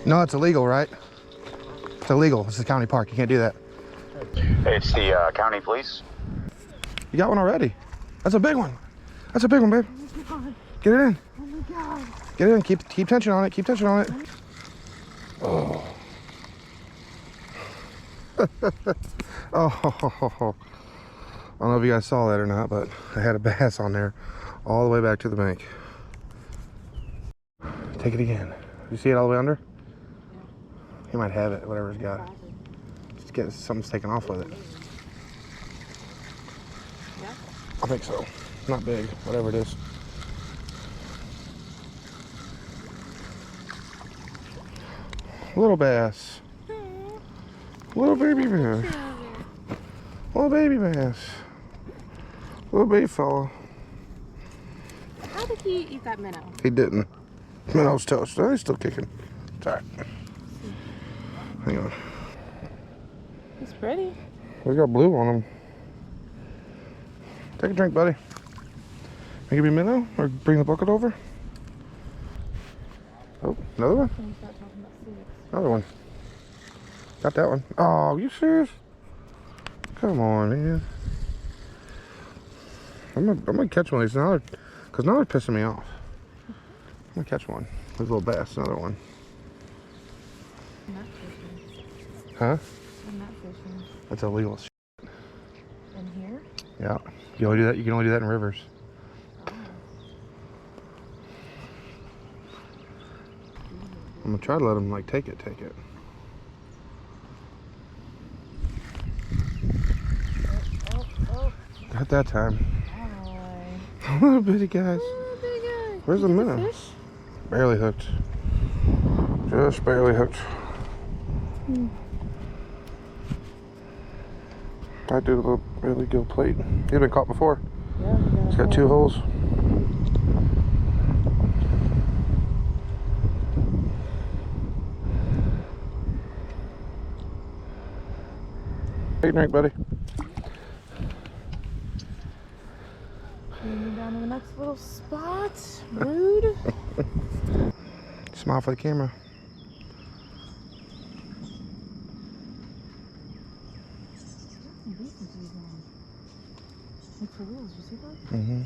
No, it's illegal, right? It's illegal. This is a county park. You can't do that. Hey, it's the county police. You got one already. That's a big one. That's a big one, babe. Oh my God. Get it in. Oh my God. Get it in. Keep tension on it. Keep tension on it. Oh. Oh. I don't know if you guys saw that or not, but I had a bass on there all the way back to the bank. Take it again. You see it all the way under? Yeah. He might have it, whatever he's got. Just get something's taken off with it. Yeah. I think so. Not big, whatever it is. Little bass. Little baby bass. Little baby bass. Little baby fella. How did he eat that minnow? He didn't. Minnow's toast. Oh, he's still kicking. It's alright. Hang on. He's pretty. He's got blue on him. Take a drink, buddy. Can I give you a minnow? Or bring the bucket over? Oh, another one? Another one. Got that one. Oh, you serious? Come on, man. I'm gonna catch one of these now, because now they're pissing me off. I'm gonna catch one. There's a little bass, another one. I'm not fishing. Huh? I'm not fishing. That's illegal as shit. In here? Yeah. You only do that. You can only do that in rivers. Oh. I'm gonna try to let him like take it. Oh. Got that time. Oh. Little bitty guys. Oh, big guy. Where's the Is it a minnow? fish? Barely hooked. Just barely hooked. I did a little really good plate. He's been caught before. Yeah, It's got 2 holes. Hey, night, buddy. Moving down to the next little spot. Rude. Smile for the camera. Look for wheels, you see that? Mm-hmm.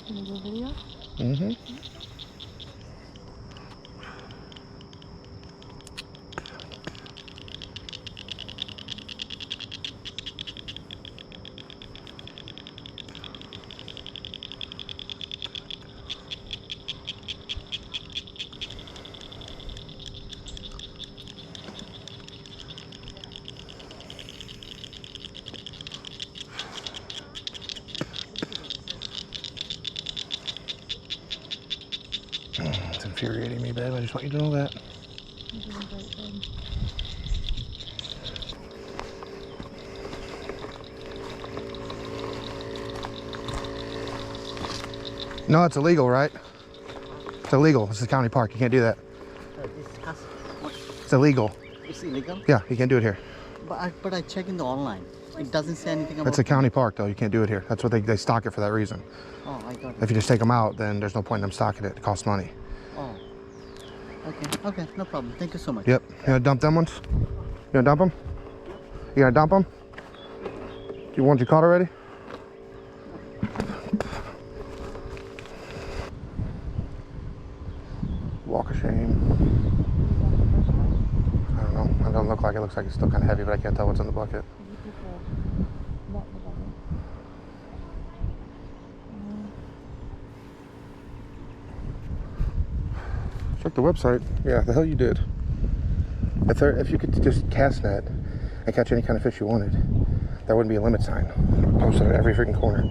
Can you do a video? Mm-hmm. It's infuriating me, babe. I just want you to know that. You're doing great, babe. No, it's illegal, right? It's illegal. This is a county park. You can't do that. It's illegal. It's illegal? Yeah, you can't do it here. But I checked in the online. It doesn't say anything about It's a county park, though. You can't do it here. That's what they stock it for that reason. Oh, I got it. If you just take them out, then there's no point in them stocking it. It costs money. Oh. Okay, no problem. Thank you so much. Yep. You gonna dump them ones? You gonna dump them? You gonna dump them? You ones you caught already? Walk of shame. I don't know. It doesn't look like it. Looks like it's still kind of heavy, but I can't tell what's in the bucket. Check the website. Yeah, the hell you did. If you could just cast net and catch any kind of fish you wanted, there wouldn't be a limit sign posted at every freaking corner.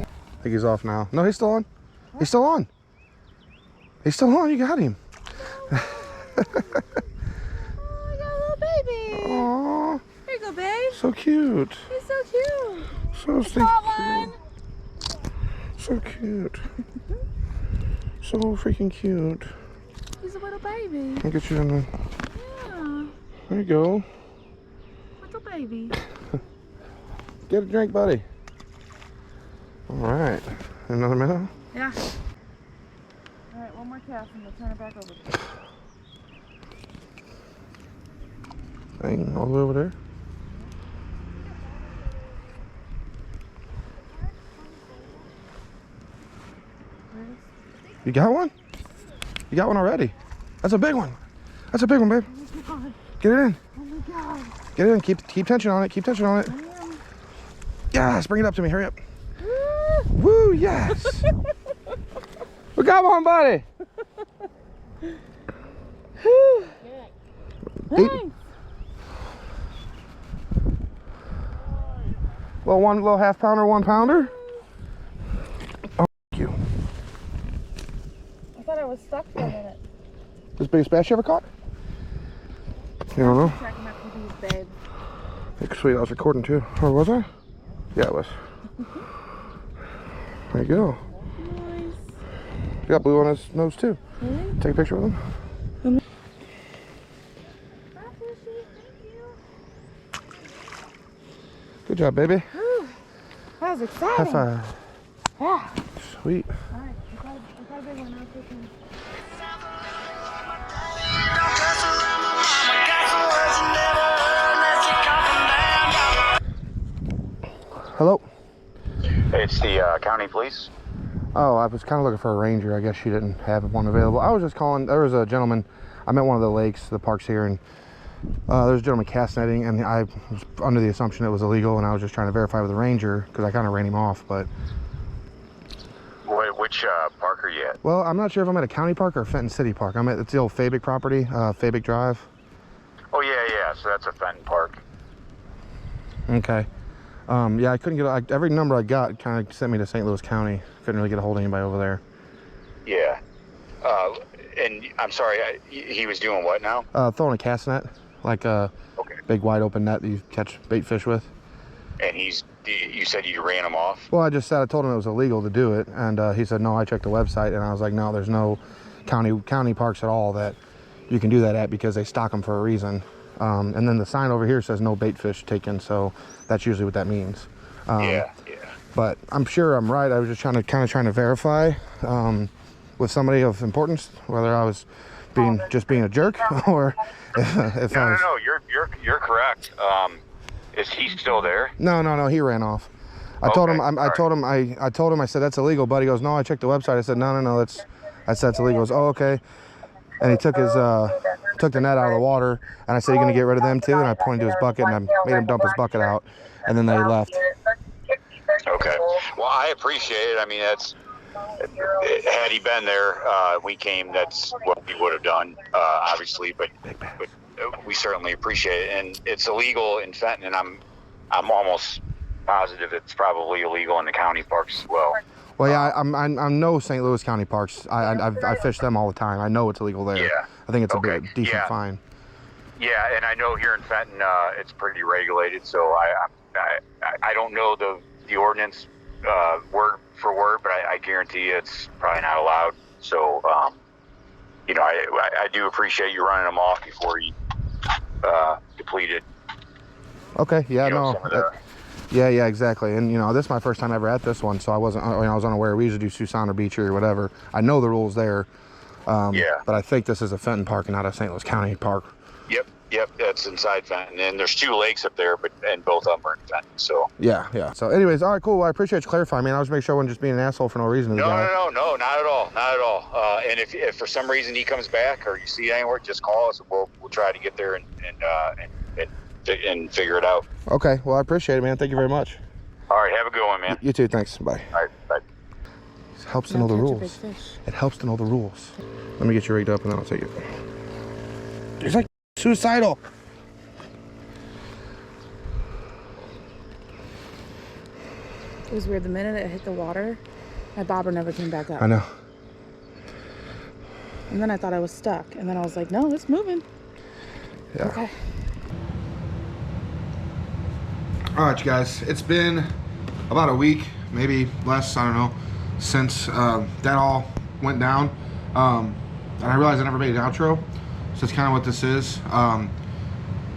I think he's off now. No, he's still on. What? He's still on. He's still on. You got him. Oh, I got a little baby. Aww. Here you go, babe. So cute. He's so cute. So stinky Caught one. cute. So cute. So freaking cute. he's a little baby. I'll get you in there. Yeah. There you go. Little baby. Get a drink, buddy. All right. Another minnow? Yeah. All right, one more cast and we'll turn it back over. Dang, all the way over there. You got one? You got one already? That's a big one. That's a big one, babe. Oh my God. Get it in. Oh my God. Get it in. Keep tension on it. Keep tension on it. Yes, bring it up to me. Hurry up. Woo, yes. We got one, buddy. Thanks. Little half pounder, 1 pounder. Oh, thank you. I thought I was stuck for a minute. This biggest bass you ever caught? You don't know? Tracking up with these, babe. Sweet, I was recording too. Or was I? Yeah, it was. There you go. Nice. You got blue on his nose too. Really? Take a picture with him. Bye, Fishy. Thank you. Good job, baby. Whew. That was exciting. High five. Yeah. Sweet. All right. I got a big one. I'll take him. Hello. Hey, it's the county police. Oh, I was kind of looking for a ranger. I guess she didn't have one available. I was just calling. There was a gentleman. I'm at one of the lakes, the parks here, and there's a gentleman castnetting, and I was under the assumption it was illegal, and I was just trying to verify with the ranger because I kind of ran him off. But Which park are you at? well, I'm not sure if I'm at a county park or a Fenton City Park. It's the old Fabic property, Fabic Drive. Oh, yeah. So that's a Fenton Park. Okay. Yeah, I couldn't get every number I got kind of sent me to St. Louis County. Couldn't really get a hold of anybody over there. Yeah. And I'm sorry, he was doing what now? Throwing a cast net, like a big wide open net that you catch bait fish with. And you said you ran him off? Well, I told him it was illegal to do it, and he said no. I checked the website, and I was like, no, there's no county parks at all that you can do that at because they stock them for a reason. And then the sign over here says no bait fish taken, so that's usually what that means. Yeah. But I'm sure I'm right. I was just trying to verify with somebody of importance whether I was just being a jerk or if I was. No, you're correct. Is he still there? No, he ran off. I told him I said that's illegal, but he goes, no, I checked the website. I said no, I said it's illegal. He goes, oh, okay. And he took the net out of the water, and I said, you gonna get rid of them too? And I pointed to his bucket, and I made him dump his bucket out, and then they left. Okay. Well, I appreciate it. I mean, had he been there, we came, that's what we would have done, obviously, but we certainly appreciate it. And it's illegal in Fenton, and I'm almost positive it's probably illegal in the county parks as well. Well, yeah, I'm no St. Louis County parks. I fish them all the time. I know it's illegal there. Yeah. I think it's a decent fine. Yeah, and I know here in Fenton, it's pretty regulated, so I don't know the ordinance word for word, but I guarantee it's probably not allowed. So, I do appreciate you running them off before you depleted. Okay, yeah, some of the. Yeah, exactly. And this is my first time ever at this one, so I was unaware. We usually do Susan or Beecher or whatever. I know the rules there. But I think this is a Fenton Park and not a St. Louis County Park. Yep, that's inside Fenton. And there's 2 lakes up there, and both of them are in Fenton. So yeah. So, anyways, all right, cool. Well, I appreciate you clarifying, man. I was making sure I wasn't just being an asshole for no reason to the guy. No, not at all, and if for some reason he comes back or you see it anywhere, just call us. We'll try to get there and figure it out. Okay, well, I appreciate it, man. Thank you very much. All right, have a good one, man. You too. Thanks. Bye. All right, bye. It helps to know the rules. It helps to know the rules. Let me get you rigged up, and then I'll take it. He's like suicidal. It was weird. The minute it hit the water, my bobber never came back up. I know. And then I thought I was stuck. And then I was like, no, it's moving. Yeah. Okay. All right, you guys. It's been about a week, maybe less, I don't know, since that all went down. and I realized I never made an outro, so that's kind of what this is.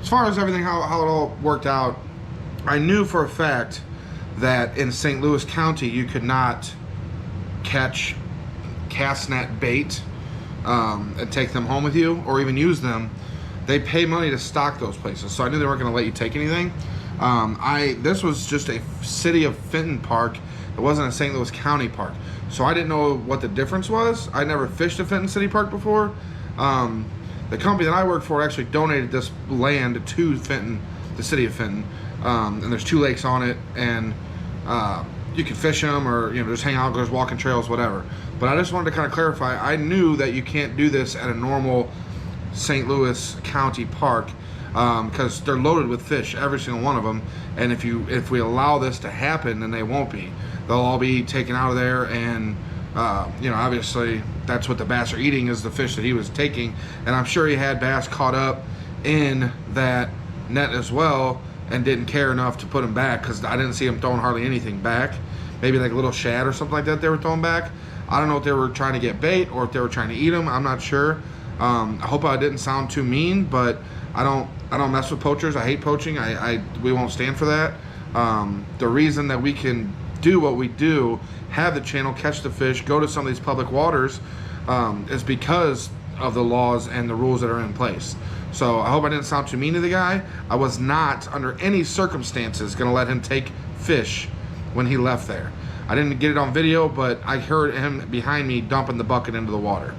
As far as everything, how it all worked out, I knew for a fact that in St. Louis County you could not catch Castnet bait and take them home with you, or even use them. They pay money to stock those places, so I knew they weren't going to let you take anything. This was just a city of Fenton park. It wasn't a St. Louis County park, so I didn't know what the difference was. I never fished a Fenton City Park before. The company that I work for actually donated this land to Fenton, the city of Fenton, and there's 2 lakes on it, and you can fish them, or just hang out, there's walking trails, whatever. But I just wanted to kind of clarify. I knew that you can't do this at a normal St. Louis County park, because they're loaded with fish, every single one of them. And if we allow this to happen, then they won't be. They'll all be taken out of there, and obviously that's what the bass are eating, is the fish that he was taking. And I'm sure he had bass caught up in that net as well, and didn't care enough to put them back, because I didn't see him throwing hardly anything back. Maybe like a little shad or something like that they were throwing back. I don't know if they were trying to get bait or if they were trying to eat them. I'm not sure. I hope I didn't sound too mean, but I don't mess with poachers. I hate poaching. We won't stand for that. The reason that we can do what we do, have the channel, catch the fish, go to some of these public waters, is because of the laws and the rules that are in place. So I hope I didn't sound too mean to the guy. I was not, under any circumstances, going to let him take fish when he left there. I didn't get it on video, but I heard him behind me dumping the bucket into the water.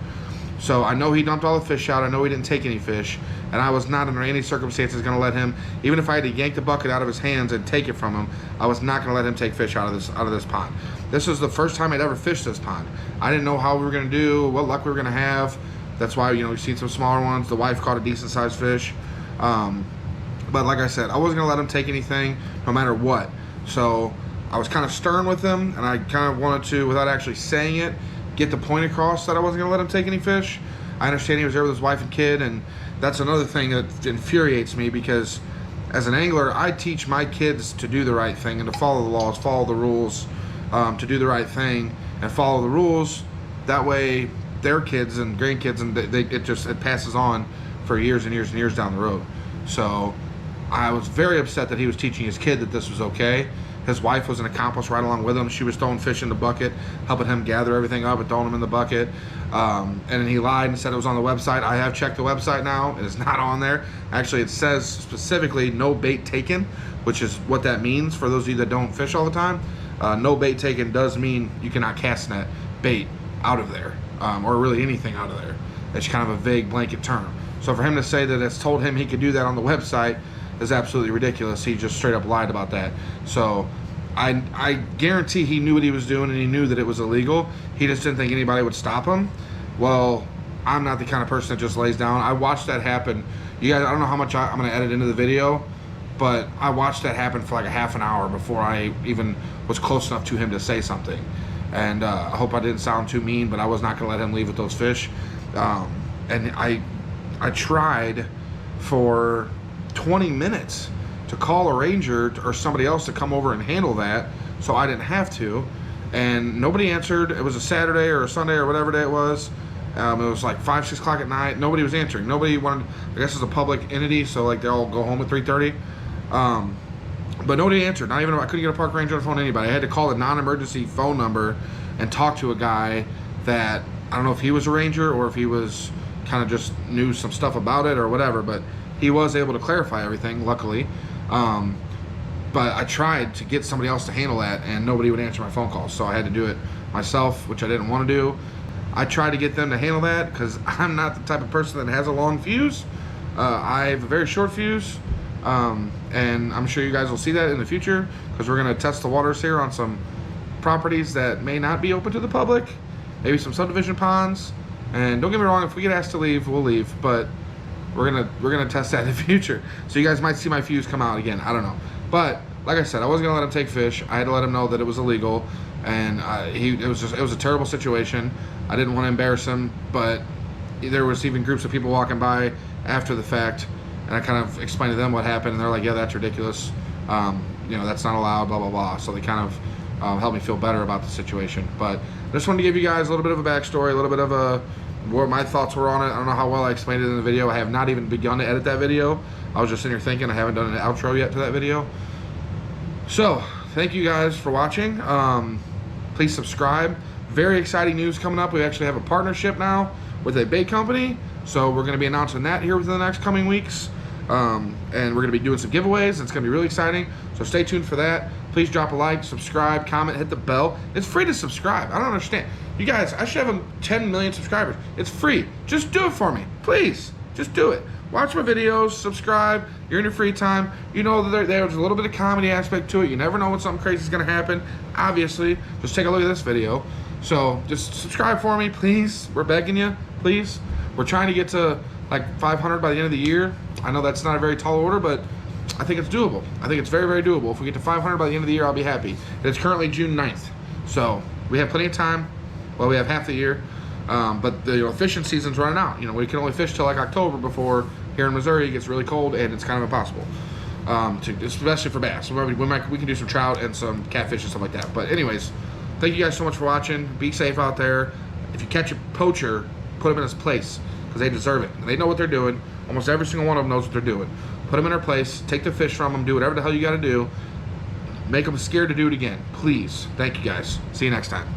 So I know he dumped all the fish out. I know he didn't take any fish, and I was not under any circumstances going to let him, even if I had to yank the bucket out of his hands and take it from him, I was not going to let him take fish out of this pond. This was the first time I'd ever fished this pond. I didn't know how we were going to do, what luck we were going to have. That's why, we've seen some smaller ones. The wife caught a decent sized fish. But like I said, I wasn't going to let him take anything no matter what. So I was kind of stern with him, and I kind of wanted to, without actually saying it, get the point across that I wasn't going to let him take any fish. I understand he was there with his wife and kid, and that's another thing that infuriates me, because as an angler, I teach my kids to do the right thing and to follow the laws, follow the rules, to do the right thing and follow the rules. That way their kids and grandkids, and it passes on for years and years and years down the road. So I was very upset that he was teaching his kid that this was okay. His wife was an accomplice right along with him. She was throwing fish in the bucket, helping him gather everything up and throwing them in the bucket. And then he lied and said it was on the website. I have checked the website now. It is not on there. Actually, it says specifically no bait taken, which is what that means for those of you that don't fish all the time. No bait taken does mean you cannot cast net bait out of there, or really anything out of there. It's kind of a vague blanket term. So for him to say that it's told him he could do that on the website is absolutely ridiculous. He just straight up lied about that. So I guarantee he knew what he was doing, and he knew that it was illegal. He just didn't think anybody would stop him. Well, I'm not the kind of person that just lays down. I watched that happen. You guys, I don't know how much I'm going to edit into the video, but I watched that happen for like a half an hour before I even was close enough to him to say something. And I hope I didn't sound too mean, but I was not going to let him leave with those fish. And I tried for 20 minutes to call a ranger or somebody else to come over and handle that, so I didn't have to, and nobody answered. It was a Saturday or a Sunday or whatever day it was. It was like 5, 6 o'clock at night. Nobody was answering. Nobody wanted. I guess it's a public entity, so like they all go home at 3:30. But nobody answered. Not even, I couldn't get a park ranger on the phone to anybody. I had to call a non-emergency phone number and talk to a guy that I don't know if he was a ranger or if he was kind of just knew some stuff about it or whatever, but he was able to clarify everything, luckily. But I tried to get somebody else to handle that, and nobody would answer my phone calls, so I had to do it myself, which I didn't want to do. I tried to get them to handle that because I'm not the type of person that has a long fuse. I have a very short fuse, and I'm sure you guys will see that in the future, because we're going to test the waters here on some properties that may not be open to the public, maybe some subdivision ponds. And don't get me wrong, if we get asked to leave, we'll leave, but we're gonna test that in the future. So you guys might see my fuse come out again. I don't know. But like I said, I wasn't gonna let him take fish. I had to let him know that it was illegal, and it was a terrible situation. I didn't want to embarrass him, but there was even groups of people walking by after the fact, and I kind of explained to them what happened, and they're like, "Yeah, that's ridiculous. That's not allowed." Blah blah blah. So they kind of helped me feel better about the situation. But I just wanted to give you guys a little bit of a backstory, a little bit of what my thoughts were on it. I don't know how well I explained it in the video. I have not even begun to edit that video. I was just sitting here thinking. I haven't done an outro yet to that video. So, thank you guys for watching. Please subscribe. Very exciting news coming up. We actually have a partnership now with a bait company. So we're going to be announcing that here within the next coming weeks. And we're going to be doing some giveaways. It's going to be really exciting. So stay tuned for that. Please drop a like, subscribe, comment, hit the bell. It's free to subscribe. I don't understand. You guys, I should have 10 million subscribers. It's free. Just do it for me. Please. Just do it. Watch my videos, subscribe. You're in your free time. You know that there's a little bit of comedy aspect to it. You never know when something crazy is going to happen. Obviously, just take a look at this video. So just subscribe for me, please. We're begging you, please. We're trying to get to like 500 by the end of the year. I know that's not a very tall order, but I think it's doable. I think it's very, very doable. If we get to 500 by the end of the year, I'll be happy. It's currently June 9th. So we have plenty of time. Well, we have half the year. But the fishing season's running out. We can only fish till like October before here in Missouri it gets really cold and it's kind of impossible. Especially for bass. We can do some trout and some catfish and stuff like that. But anyways, thank you guys so much for watching. Be safe out there. If you catch a poacher, put them in his place because they deserve it. And they know what they're doing. Almost every single one of them knows what they're doing. Put them in their place. Take the fish from them. Do whatever the hell you got to do. Make them scared to do it again. Please. Thank you guys. See you next time.